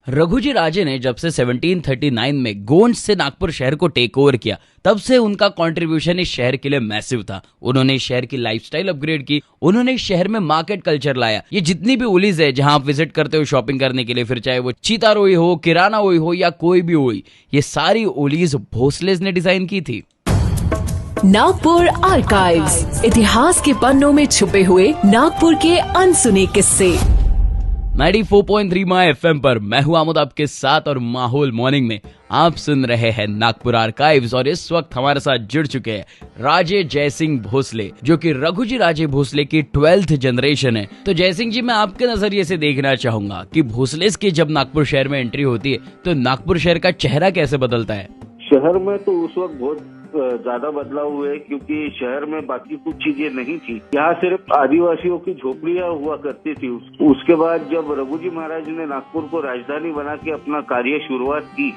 रघुजी राजे ने जब से 1739 में गोंड से नागपुर शहर को टेक ओवर किया, तब से उनका कंट्रीब्यूशन इस शहर के लिए मैसिव था। उन्होंने शहर की लाइफस्टाइल अपग्रेड की, उन्होंने शहर में मार्केट कल्चर लाया। ये जितनी भी ओलीज है जहां आप विजिट करते हो शॉपिंग करने के लिए, फिर चाहे वो चीतारोई हो, किराना ओई हो या कोई भी ओई, ये सारी ओलीज भोसलेज ने डिजाइन की थी। नागपुर आर्काइव्स, इतिहास के पन्नों में छुपे हुए नागपुर के अनसुने किस्से। 94.3 माय एफएम पर मैं हूं आमोद आपके साथ और माहौल मॉर्निंग में आप सुन रहे हैं नागपुर आर्काइव्स। और इस वक्त हमारे साथ जुड़ चुके हैं राजे जयसिंह भोसले, जो कि रघुजी राजे भोसले की 12th जनरेशन है। तो जयसिंह जी, मैं आपके नजरिए से देखना चाहूंगा कि भोसलेस की जब नागपुर शहर में एंट्री होती है तो नागपुर शहर का चेहरा कैसे बदलता है? शहर में तो उस वक्त बहुत ज्यादा बदलाव हुए, क्योंकि शहर में बाकी कुछ चीजें नहीं थी। यहाँ सिर्फ आदिवासियों की झोपड़ियां हुआ करती थी। उसके बाद जब रघुजी महाराज ने नागपुर को राजधानी बना के अपना कार्य शुरुआत की,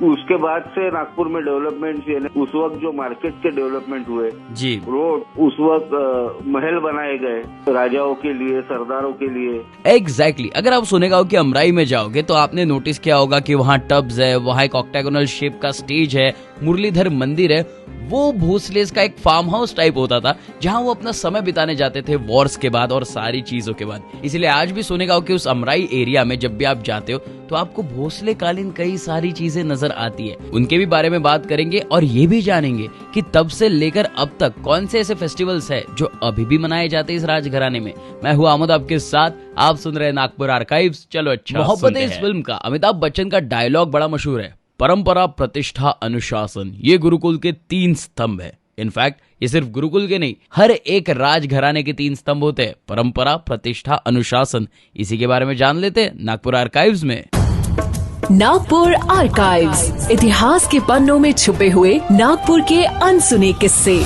उसके बाद से नागपुर में डेवलपमेंट, उस वक्त जो मार्केट के डेवलपमेंट हुए जी, रोड, उस वक्त महल बनाए गए राजाओं के लिए, सरदारों के लिए। एग्जैक्टली अगर आप सुने गांव की अमराई में जाओगे तो आपने नोटिस किया होगा कि वहाँ टब्स है, वहाँ एक ऑक्टागोनल शेप का स्टेज है, मुरलीधर मंदिर है। वो भोसलेस का एक फार्म हाउस टाइप होता था जहां वो अपना समय बिताने जाते थे वॉर्स के बाद और सारी चीजों के बाद। इसलिए आज भी सोने गांव के उस अमराई एरिया में जब भी आप जाते हो तो आपको भोसले कालीन कई सारी चीजें नजर आती है। उनके भी बारे में बात करेंगे और ये भी जानेंगे कि तब से लेकर अब तक कौन से ऐसे फेस्टिवल्स है जो अभी भी मनाए जाते हैं इस राजघराने में। मैं हूँ आमोद आपके साथ, आप सुन रहे हैं नागपुर आर्काइव्स। चलो अच्छा, मोहब्बत इस फिल्म का अमिताभ बच्चन का डायलॉग बड़ा मशहूर है, परंपरा, प्रतिष्ठा, अनुशासन, ये गुरुकुल के 3 स्तंभ है। इनफैक्ट ये सिर्फ गुरुकुल के नहीं, हर एक राजघराने के 3 स्तंभ होते हैं, परंपरा, प्रतिष्ठा, अनुशासन। इसी के बारे में जान लेते हैं नागपुर आर्काइव्स में। नागपुर आर्काइव्स, इतिहास के पन्नों में छुपे हुए नागपुर के अनसुने किस्से।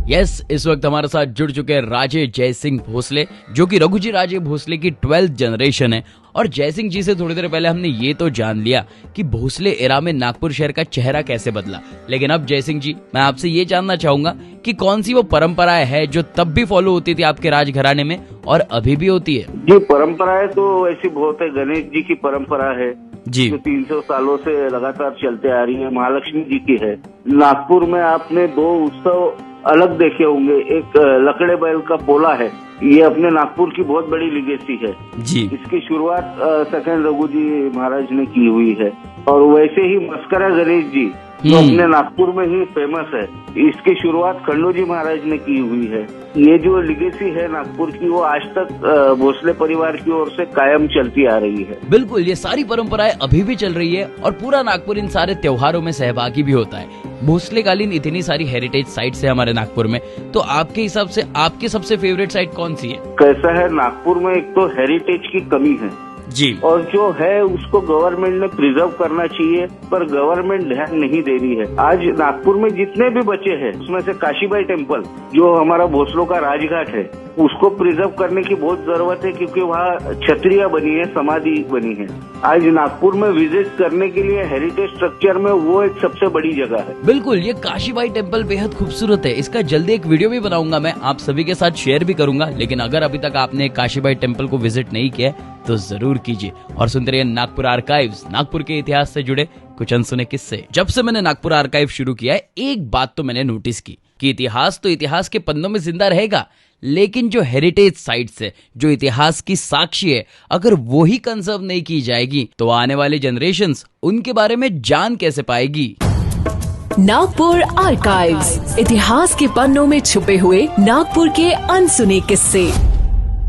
यस, इस वक्त हमारे साथ जुड़ चुके हैं राजे जयसिंह भोसले, जो कि रघुजी राजे भोसले की 12th जनरेशन है। और जयसिंह जी से थोड़ी देर पहले हमने ये तो जान लिया कि भोसले एरा में नागपुर शहर का चेहरा कैसे बदला, लेकिन अब जयसिंह जी, मैं आपसे ये जानना चाहूंगा कि कौन सी वो परंपराएं है जो तब भी फॉलो होती थी आपके राजघराने में और अभी भी होती है? जी, परंपराएं तो ऐसी बहुत है। गणेश जी की परंपरा है जी, जो 300 सालों से लगातार चलते आ रही है। महालक्ष्मी जी की है। नागपुर में आपने 2 उत्सव अलग देखे होंगे। एक लकड़े बैल का पोला है, ये अपने नागपुर की बहुत बड़ी लिगेसी है जी। इसकी शुरुआत सेकंड रघुजी महाराज ने की हुई है। और वैसे ही मस्करा गणेश जी जो अपने नागपुर में ही फेमस है, इसकी शुरुआत खंडोजी महाराज ने की हुई है। ये जो लिगेसी है नागपुर की, वो आज तक भोसले परिवार की ओर से कायम चलती आ रही है। बिल्कुल, ये सारी परंपराएं अभी भी चल रही है और पूरा नागपुर इन सारे त्योहारों में सहभागी भी होता है। भोसले कालीन इतनी सारी हेरिटेज साइट्स है हमारे नागपुर में, तो आपके हिसाब से आपकी सबसे फेवरेट साइट कौन सी है? कैसा है, नागपुर में एक तो हेरिटेज की कमी है जी, और जो है उसको गवर्नमेंट ने प्रिजर्व करना चाहिए, पर गवर्नमेंट ध्यान नहीं दे रही है। आज नागपुर में जितने भी बचे हैं, उसमें से काशीबाई टेम्पल जो हमारा भोसलों का राजघाट है, उसको प्रिजर्व करने की बहुत जरूरत है, क्योंकि वहाँ छतरियां बनी है, समाधि बनी है। आज नागपुर में विजिट करने के लिए हेरिटेज स्ट्रक्चर में वो एक सबसे बड़ी जगह है। बिल्कुल, ये काशीबाई टेम्पल बेहद खूबसूरत है। इसका जल्दी एक वीडियो भी बनाऊंगा, मैं आप सभी के साथ शेयर भी करूंगा। लेकिन अगर अभी तक आपने काशीबाई टेम्पल को विजिट नहीं किया तो जरूर कीजिए। और सुनते रहिए नागपुर आर्काइव्स, नागपुर के इतिहास से जुड़े कुछ अनसुने किस्से। जब से मैंने नागपुर आर्काइव शुरू किया है, एक बात तो मैंने नोटिस की कि इतिहास तो इतिहास के पन्नों में जिंदा रहेगा, लेकिन जो हेरिटेज साइट्स है, जो इतिहास की साक्षी है, अगर वो ही कंजर्व नहीं की जाएगी तो आने वाली जनरेशंस उनके बारे में जान कैसे पाएगी? नागपुर आर्काइव्स, इतिहास के पन्नों में छुपे हुए नागपुर के अनसुने किस्से।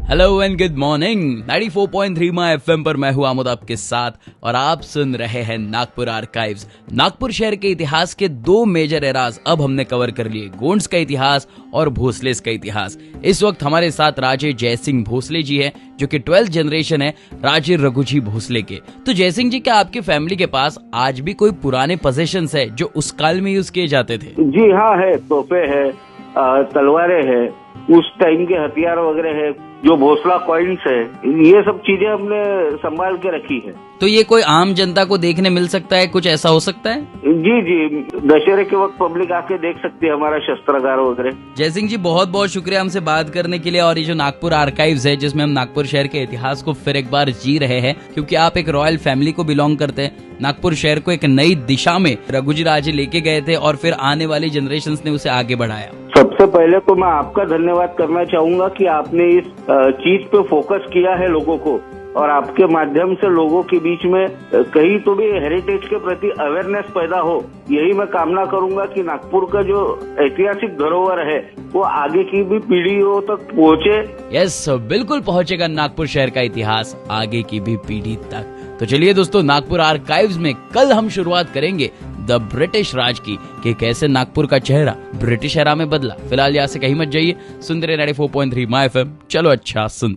Hello and good morning. 94.3 my FM पर मैं हूं आमोद आपके साथ और आप सुन रहे हैं नागपुर आर्काइव्स। नागपुर शहर के इतिहास के 2 मेजर एराज अब हमने कवर कर लिए, गोंड्स का इतिहास और भोसलेस का इतिहास। इस वक्त हमारे साथ राजे जयसिंह भोसले जी हैं, जो कि 12th जनरेशन है राजे रघुजी भोसले के। तो जयसिंह जी, क्या आपकी फैमिली के पास आज भी कोई पुराने पोजेशंस है जो उस काल में यूज किए जाते थे? जी हाँ, है। तोपे है, तलवारें है, उस टाइम के हथियार वगैरह है, जो भोसला कॉइन्स है, ये सब चीजें हमने संभाल के रखी है। तो ये कोई आम जनता को देखने मिल सकता है, कुछ ऐसा हो सकता है? जी जी, दशहरे के वक्त पब्लिक आके देख सकती है हमारा शस्त्रागार वगैरह। जयसिंह जी, बहुत बहुत शुक्रिया हमसे बात करने के लिए। और ये जो नागपुर आर्काइव्स है, जिसमें हम नागपुर शहर के इतिहास को फिर एक बार जी रहे हैं, क्योंकि आप एक रॉयल फैमिली को बिलोंग करते हैं। नागपुर शहर को एक नई दिशा में रघुजी राजे लेके गए थे और फिर आने वाली जनरेशंस ने उसे आगे बढ़ाया। सबसे पहले तो मैं आपका धन्यवाद करना चाहूंगा कि आपने इस चीज पे फोकस किया है लोगों को, और आपके माध्यम से लोगों के बीच में कहीं तो भी हेरिटेज के प्रति अवेयरनेस पैदा हो। यही मैं कामना करूंगा कि नागपुर का जो ऐतिहासिक धरोहर है वो आगे की भी पीढ़ियों तक पहुंचे। यस, बिल्कुल पहुंचेगा नागपुर शहर का इतिहास आगे की भी पीढ़ी तक। तो चलिए दोस्तों, नागपुर आर्काइव्स में कल हम शुरुआत करेंगे द ब्रिटिश राज की, कि कैसे नागपुर का चेहरा ब्रिटिश एरा में बदला। फिलहाल यहाँ से कहीं मत जाइए, सुनते रहिए 94.3 माय एफएम। चलो अच्छा सुनते हैं।